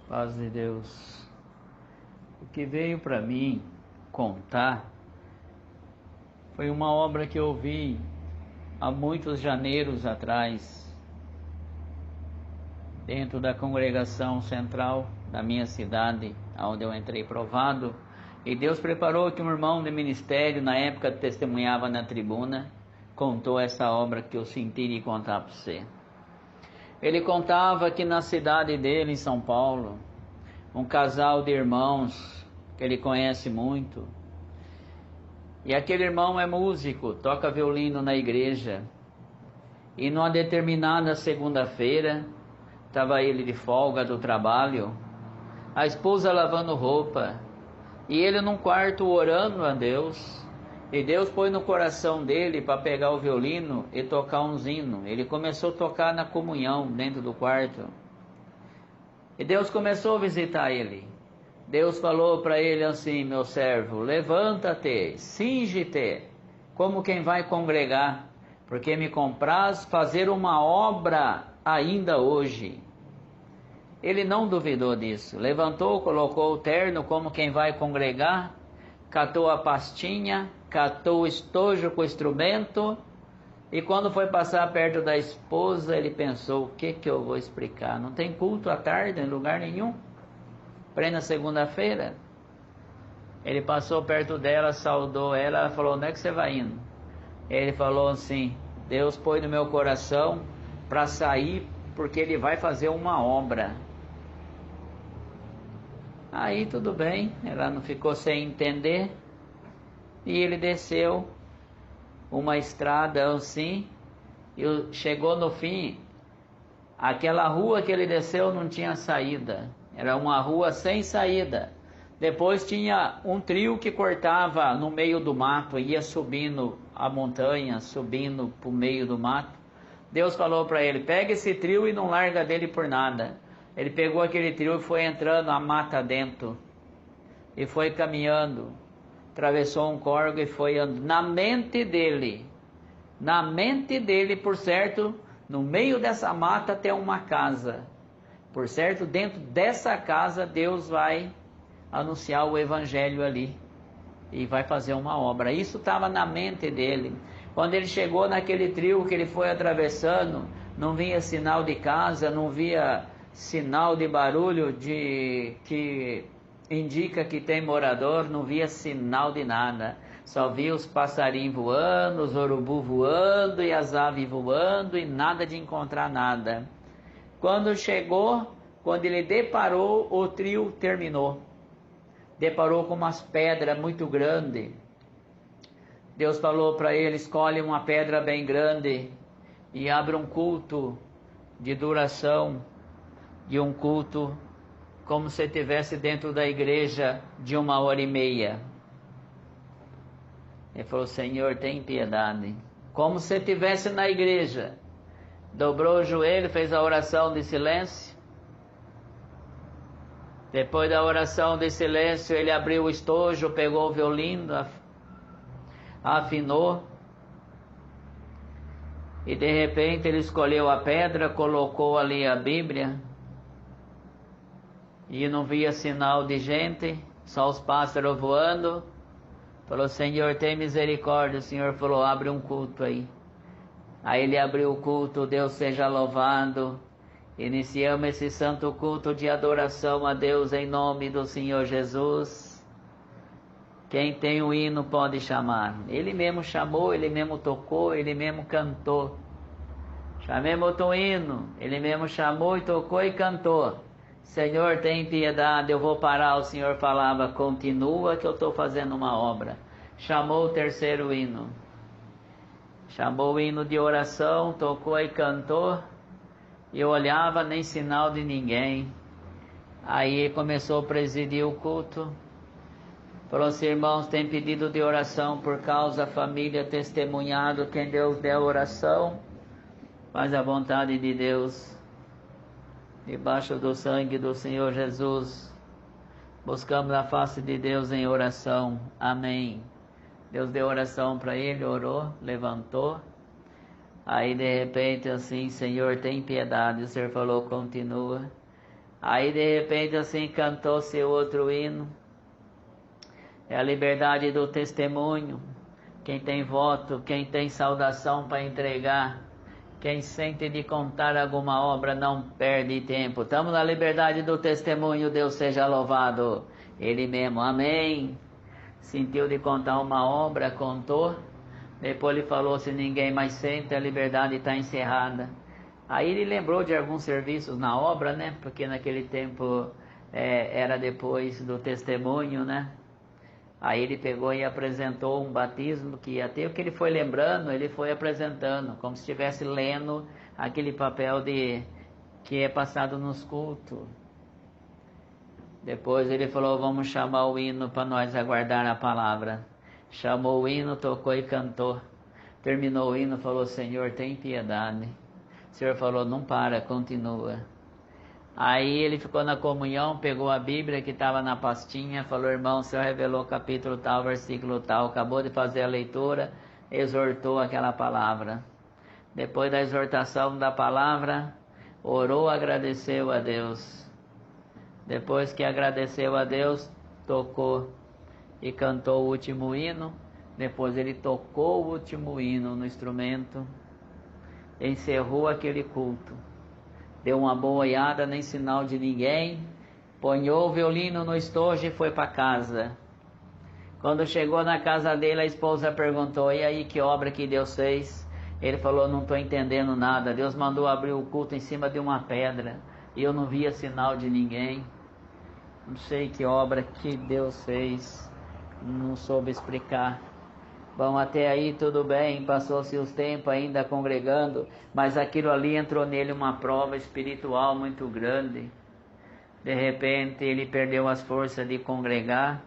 Paz de Deus. O que veio para mim contar foi uma obra que eu vi há muitos janeiros atrás, dentro da congregação central da minha cidade, onde eu entrei provado. E Deus preparou que um irmão de ministério, na época testemunhava na tribuna, contou essa obra que eu senti de contar para você. Ele contava que na cidade dele, em São Paulo, um casal de irmãos que ele conhece muito, e aquele irmão é músico, toca violino na igreja, e numa determinada segunda-feira, estava ele de folga do trabalho, a esposa lavando roupa, e ele num quarto orando a Deus, e Deus pôs no coração dele para pegar o violino e tocar um hino. Ele começou a tocar na comunhão dentro do quarto, e Deus começou a visitar ele. Deus falou para ele assim: meu servo, levanta-te, cinge-te, como quem vai congregar, porque me compraz fazer uma obra ainda hoje. Ele não duvidou disso, levantou, colocou o terno como quem vai congregar, catou a pastinha, catou o estojo com o instrumento, e quando foi passar perto da esposa, ele pensou: o que eu vou explicar? Não tem culto à tarde em lugar nenhum? Plena segunda-feira. Ele passou perto dela, saudou ela, ela falou: onde é que você vai indo? Ele falou assim: Deus pôs no meu coração para sair, porque Ele vai fazer uma obra. Aí tudo bem, ela não ficou sem entender, e ele desceu uma estrada assim, e chegou no fim. Aquela rua que ele desceu não tinha saída, era uma rua sem saída. Depois tinha um trio que cortava no meio do mato, ia subindo a montanha, subindo para o meio do mato. Deus falou para ele: pega esse trio e não larga dele por nada. Ele pegou aquele trio e foi entrando a mata dentro, e foi caminhando, atravessou um córrego e foi andando. Na mente dele, por certo, no meio dessa mata tem uma casa. Por certo, dentro dessa casa Deus vai anunciar o evangelho ali e vai fazer uma obra. Isso estava na mente dele. Quando ele chegou naquele trio que ele foi atravessando, não via sinal de casa, não via sinal de barulho que indica que tem morador, não via sinal de nada. Só via os passarinhos voando, os urubu voando e as aves voando, e nada de encontrar nada. Quando chegou, quando ele deparou, o trio terminou. Deparou com umas pedras muito grandes. Deus falou para ele: escolhe uma pedra bem grande e abre um culto de duração, de um culto como se estivesse dentro da igreja de 1h30. Ele falou: Senhor, tem piedade. Como se estivesse na igreja. Dobrou o joelho, fez a oração de silêncio. Depois da oração de silêncio, ele abriu o estojo, pegou o violino, afinou. E de repente ele escolheu a pedra, colocou ali a Bíblia. E não via sinal de gente, só os pássaros voando. Falou: Senhor, tem misericórdia. O Senhor falou: abre um culto aí. Aí ele abriu o culto. Deus seja louvado. Iniciamos esse santo culto de adoração a Deus em nome do Senhor Jesus. Quem tem o hino pode chamar. Ele mesmo chamou, ele mesmo tocou, ele mesmo cantou. Chamemos o hino. Ele mesmo chamou e tocou e cantou. Senhor, tem piedade. Eu vou parar. O Senhor falava: continua que eu estou fazendo uma obra. Chamou o terceiro hino. Chamou o hino de oração, tocou e cantou. E eu olhava, nem sinal de ninguém. Aí começou a presidir o culto. Falou assim: irmãos, tem pedido de oração por causa da família, testemunhado. Quem Deus der oração, faz a vontade de Deus. Debaixo do sangue do Senhor Jesus, buscamos a face de Deus em oração. Amém. Deus deu oração para ele, orou, levantou. Aí de repente assim: Senhor, tem piedade. O Senhor falou: continua. Aí de repente assim cantou-se outro hino. É a liberdade do testemunho. Quem tem voto, quem tem saudação para entregar, quem sente de contar alguma obra não perde tempo. Estamos na liberdade do testemunho, Deus seja louvado. Ele mesmo, amém. Sentiu de contar uma obra, contou. Depois ele falou, se ninguém mais sente, a liberdade está encerrada. Aí ele lembrou de alguns serviços na obra, né? Porque naquele tempo era depois do testemunho, né? Aí ele pegou e apresentou um batismo que até o que ele foi lembrando, ele foi apresentando, como se estivesse lendo aquele papel que é passado nos cultos. Depois ele falou, vamos chamar o hino para nós aguardar a palavra. Chamou o hino, tocou e cantou. Terminou o hino, falou, Senhor, tem piedade. O Senhor falou, não para, continua. Aí ele ficou na comunhão, pegou a Bíblia que estava na pastinha, falou, irmão, o Senhor revelou capítulo tal, versículo tal, acabou de fazer a leitura, exortou aquela palavra. Depois da exortação da palavra, orou, agradeceu a Deus. Depois que agradeceu a Deus, tocou e cantou o último hino. Depois ele tocou o último hino no instrumento, encerrou aquele culto. Deu uma boiada, nem sinal de ninguém, ponhou o violino no estojo e foi para casa. Quando chegou na casa dele, a esposa perguntou, e aí, que obra que Deus fez? Ele falou, não estou entendendo nada, Deus mandou abrir o culto em cima de uma pedra, e eu não via sinal de ninguém. Não sei que obra que Deus fez, não soube explicar. Bom, até aí tudo bem, passou-se os tempos ainda congregando, mas aquilo ali entrou nele uma prova espiritual muito grande. De repente ele perdeu as forças de congregar,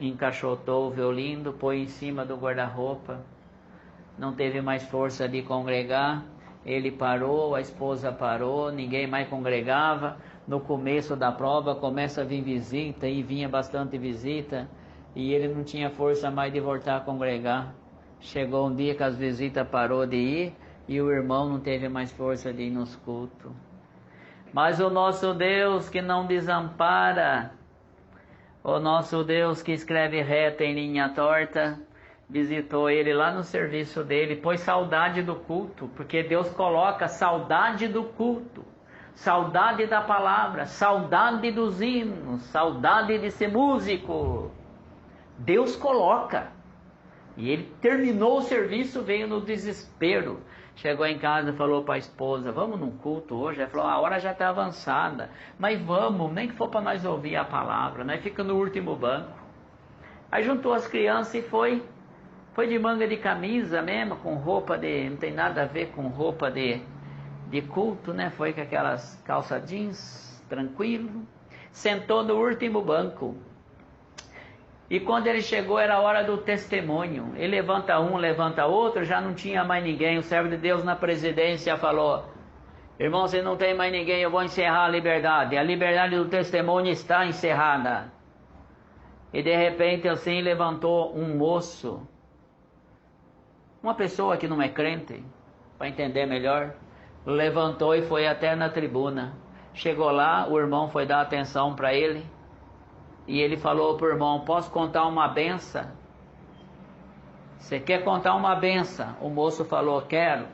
encaixotou o violino, pôs em cima do guarda-roupa, não teve mais força de congregar, ele parou, a esposa parou, ninguém mais congregava. No começo da prova começa a vir visita, e vinha bastante visita, e ele não tinha força mais de voltar a congregar. Chegou um dia que as visitas parou de ir, e o irmão não teve mais força de ir nos cultos. Mas o nosso Deus que não desampara, o nosso Deus que escreve reto em linha torta, visitou ele lá no serviço dele, pôs saudade do culto, porque Deus coloca saudade do culto, saudade da palavra, saudade dos hinos, saudade de ser músico. Deus coloca. E ele terminou o serviço, veio no desespero. Chegou em casa e falou para a esposa, vamos num culto hoje? Ela falou, a hora já está avançada, mas vamos, nem que for para nós ouvir a palavra, nós fica no último banco. Aí juntou as crianças e foi de manga de camisa mesmo, com roupa não tem nada a ver com roupa de culto, né? Foi com aquelas calça jeans, tranquilo, sentou no último banco. E quando ele chegou, era a hora do testemunho. Ele levanta um, levanta outro, já não tinha mais ninguém. O servo de Deus na presidência falou, irmão, se não tem mais ninguém, eu vou encerrar a liberdade. A liberdade do testemunho está encerrada. E de repente assim levantou um moço, uma pessoa que não é crente, para entender melhor, levantou e foi até na tribuna. Chegou lá, o irmão foi dar atenção para ele, e ele falou para o irmão, posso contar uma benção? Você quer contar uma benção? O moço falou, quero.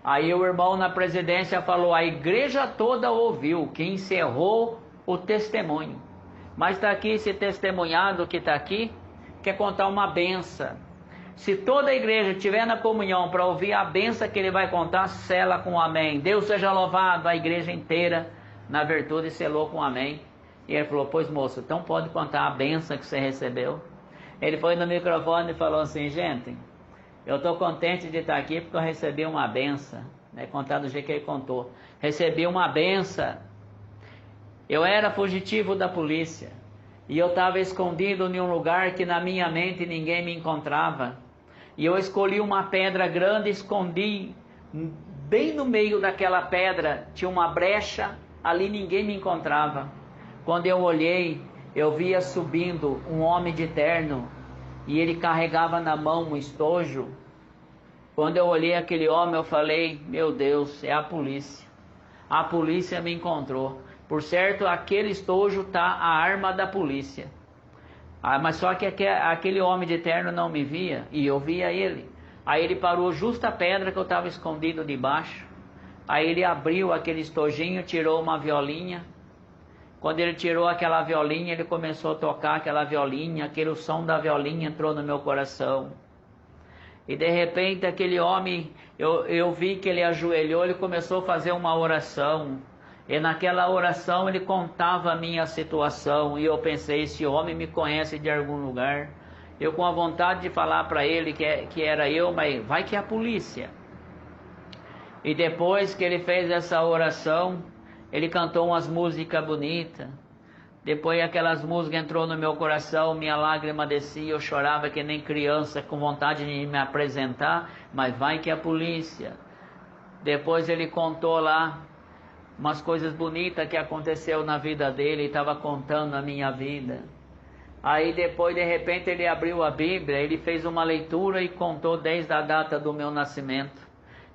Aí o irmão na presidência falou, a igreja toda ouviu, que encerrou o testemunho. Mas está aqui esse testemunhado que está aqui, quer contar uma benção. Se toda a igreja estiver na comunhão para ouvir a benção que ele vai contar, sela com amém. Deus seja louvado, a igreja inteira, na virtude, selou com amém. E ele falou, pois moço, então pode contar a benção que você recebeu. Ele foi no microfone e falou assim, gente, eu estou contente de estar aqui porque eu recebi uma benção. Né? Contar do jeito que ele contou. Recebi uma benção. Eu era fugitivo da polícia. E eu estava escondido em um lugar que na minha mente ninguém me encontrava. E eu escolhi uma pedra grande e escondi. Bem no meio daquela pedra tinha uma brecha, ali ninguém me encontrava. Quando eu olhei, eu via subindo um homem de terno. E ele carregava na mão um estojo. Quando eu olhei aquele homem, eu falei, meu Deus, é a polícia. A polícia me encontrou. Por certo, aquele estojo está a arma da polícia. Mas só que aquele homem de terno não me via e eu via ele. Aí ele parou justo a pedra que eu estava escondido debaixo. Aí ele abriu aquele estojinho, tirou uma violinha. Quando ele tirou aquela violinha, ele começou a tocar aquela violinha. Aquele som da violinha entrou no meu coração. E de repente aquele homem, eu vi que ele ajoelhou, ele começou a fazer uma oração. E naquela oração ele contava a minha situação. E eu pensei, esse homem me conhece de algum lugar. Eu com a vontade de falar para ele que era eu, mas vai que é a polícia. E depois que ele fez essa oração, ele cantou umas músicas bonitas. Depois aquelas músicas entrou no meu coração, minha lágrima descia, eu chorava que nem criança, com vontade de me apresentar, mas vai que é a polícia. Depois ele contou lá umas coisas bonitas que aconteceu na vida dele, estava contando a minha vida. Aí depois de repente ele abriu a Bíblia, ele fez uma leitura e contou desde a data do meu nascimento.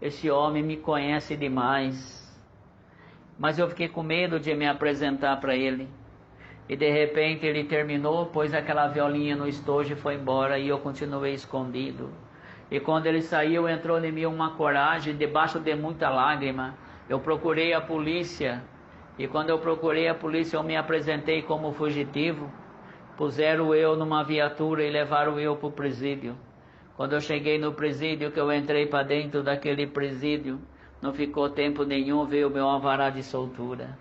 Esse homem me conhece demais. Mas eu fiquei com medo de me apresentar para ele. E de repente ele terminou, pôs aquela violinha no estojo e foi embora. E eu continuei escondido. E quando ele saiu, entrou em mim uma coragem, debaixo de muita lágrima. Eu procurei a polícia. E quando eu procurei a polícia, eu me apresentei como fugitivo. Puseram eu numa viatura e levaram eu para o presídio. Quando eu cheguei no presídio, que eu entrei para dentro daquele presídio, não ficou tempo nenhum, veio o meu alvará de soltura.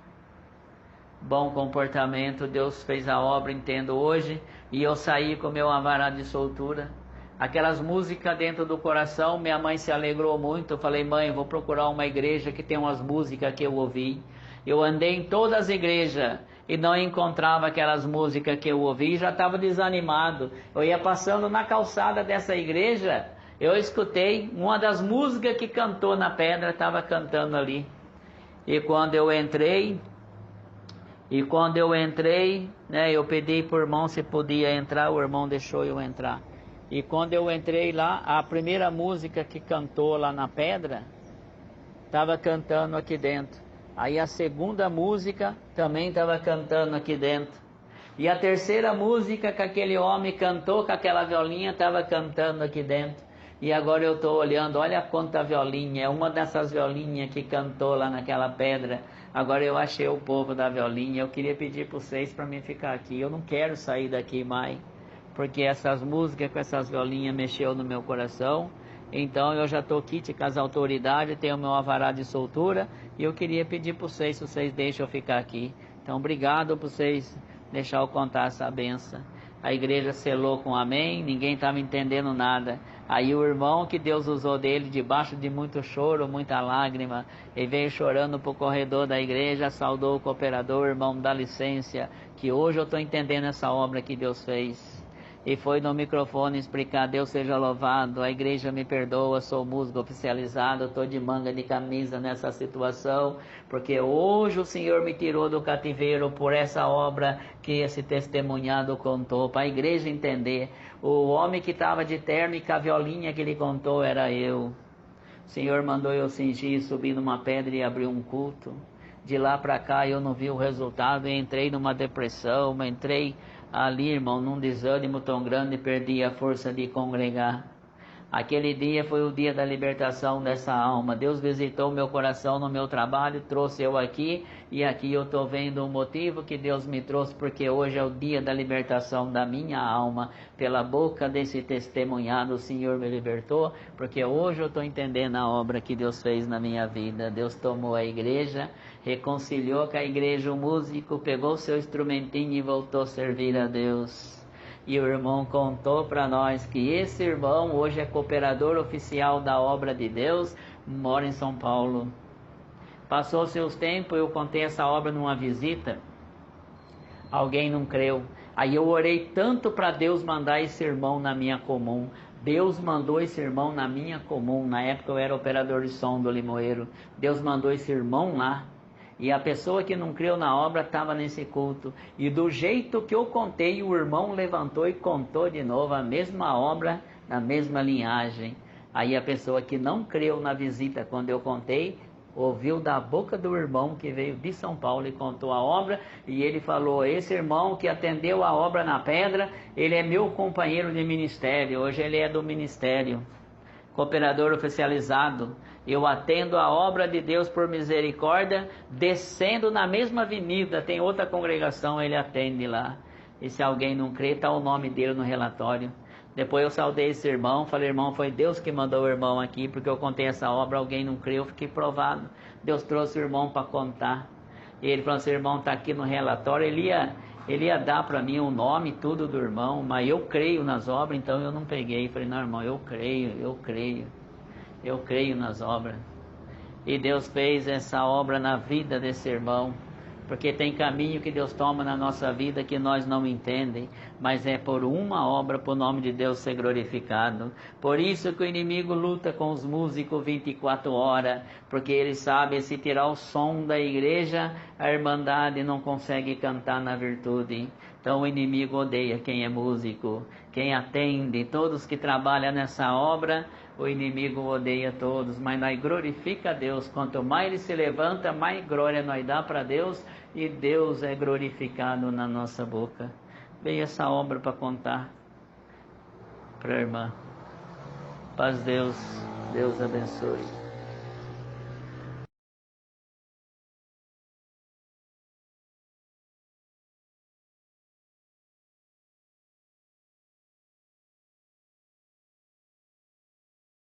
Bom comportamento, Deus fez a obra, entendo hoje, e eu saí com o meu alvará de soltura. Aquelas músicas dentro do coração, minha mãe se alegrou muito. Eu falei, mãe, vou procurar uma igreja que tem umas músicas que eu ouvi. Eu andei em todas as igrejas e não encontrava aquelas músicas que eu ouvi e já estava desanimado. Eu ia passando na calçada dessa igreja, eu escutei uma das músicas que cantou na pedra, estava cantando ali. E quando eu entrei, né, eu pedi para o irmão se podia entrar, o irmão deixou eu entrar. E quando eu entrei lá, a primeira música que cantou lá na pedra, estava cantando aqui dentro. Aí a segunda música também estava cantando aqui dentro. E a terceira música que aquele homem cantou com aquela violinha estava cantando aqui dentro. E agora eu estou olhando, olha quanta violinha, é uma dessas violinhas que cantou lá naquela pedra. Agora eu achei o povo da violinha, eu queria pedir para vocês para mim ficar aqui. Eu não quero sair daqui mais, porque essas músicas com essas violinhas mexeu no meu coração. Então eu já estou aqui com as autoridades, tenho o meu alvará de soltura e eu queria pedir para vocês, se vocês deixam eu ficar aqui. Então obrigado por vocês deixar eu contar essa benção. A igreja selou com amém, ninguém estava entendendo nada. Aí o irmão que Deus usou dele, debaixo de muito choro, muita lágrima, ele veio chorando para o corredor da igreja, saudou o cooperador, irmão, dá licença, que hoje eu estou entendendo essa obra que Deus fez. E foi no microfone explicar, Deus seja louvado, a igreja me perdoa, sou músico oficializado, estou de manga de camisa nessa situação, porque hoje o Senhor me tirou do cativeiro por essa obra que esse testemunhado contou, para a igreja entender. O homem que estava de terno e com a violinha que ele contou era eu. O Senhor mandou eu cingir, subir numa pedra e abrir um culto. De lá para cá eu não vi o resultado, eu entrei numa depressão, entrei ali, irmão, num desânimo tão grande, perdi a força de congregar. Aquele dia foi o dia da libertação dessa alma. Deus visitou meu coração no meu trabalho, trouxe eu aqui, e aqui eu estou vendo o motivo que Deus me trouxe, porque hoje é o dia da libertação da minha alma. Pela boca desse testemunhado o Senhor me libertou, porque hoje eu estou entendendo a obra que Deus fez na minha vida. Deus tomou a igreja, reconciliou com a igreja, o músico pegou seu instrumentinho e voltou a servir a Deus. E o irmão contou para nós que esse irmão hoje é cooperador oficial da obra de Deus, mora em São Paulo. Passou seus tempos, eu contei essa obra numa visita, alguém não creu. Aí eu orei tanto para Deus mandar esse irmão na minha comum. Deus mandou esse irmão na minha comum. Na época eu era operador de som do Limoeiro. Deus mandou esse irmão lá. E a pessoa que não creu na obra estava nesse culto. E do jeito que eu contei, o irmão levantou e contou de novo a mesma obra, na mesma linhagem. Aí a pessoa que não creu na visita, quando eu contei, ouviu da boca do irmão que veio de São Paulo e contou a obra, e ele falou: esse irmão que atendeu a obra na pedra, ele é meu companheiro de ministério, hoje ele é do ministério, cooperador oficializado. Eu atendo a obra de Deus por misericórdia, descendo na mesma avenida, tem outra congregação, ele atende lá. E se alguém não crê, está o nome dele no relatório. Depois eu saudei esse irmão, falei: irmão, foi Deus que mandou o irmão aqui, porque eu contei essa obra, alguém não creu, eu fiquei provado. Deus trouxe o irmão para contar. E ele falou: esse irmão está aqui no relatório, ele ia dar para mim o nome e tudo do irmão, mas eu creio nas obras, então eu não peguei. Falei: não, irmão, eu creio nas obras. E Deus fez essa obra na vida desse irmão, porque tem caminho que Deus toma na nossa vida que nós não entendemos, mas é por uma obra, para o nome de Deus ser glorificado. Por isso que o inimigo luta com os músicos 24 horas, porque ele sabe, se tirar o som da igreja, a irmandade não consegue cantar na virtude. Então o inimigo odeia quem é músico, quem atende, todos que trabalham nessa obra. O inimigo odeia todos, mas nós glorifica a Deus. Quanto mais ele se levanta, mais glória nós dá para Deus, e Deus é glorificado na nossa boca. Veio essa obra para contar para a irmã. Paz Deus, Deus abençoe.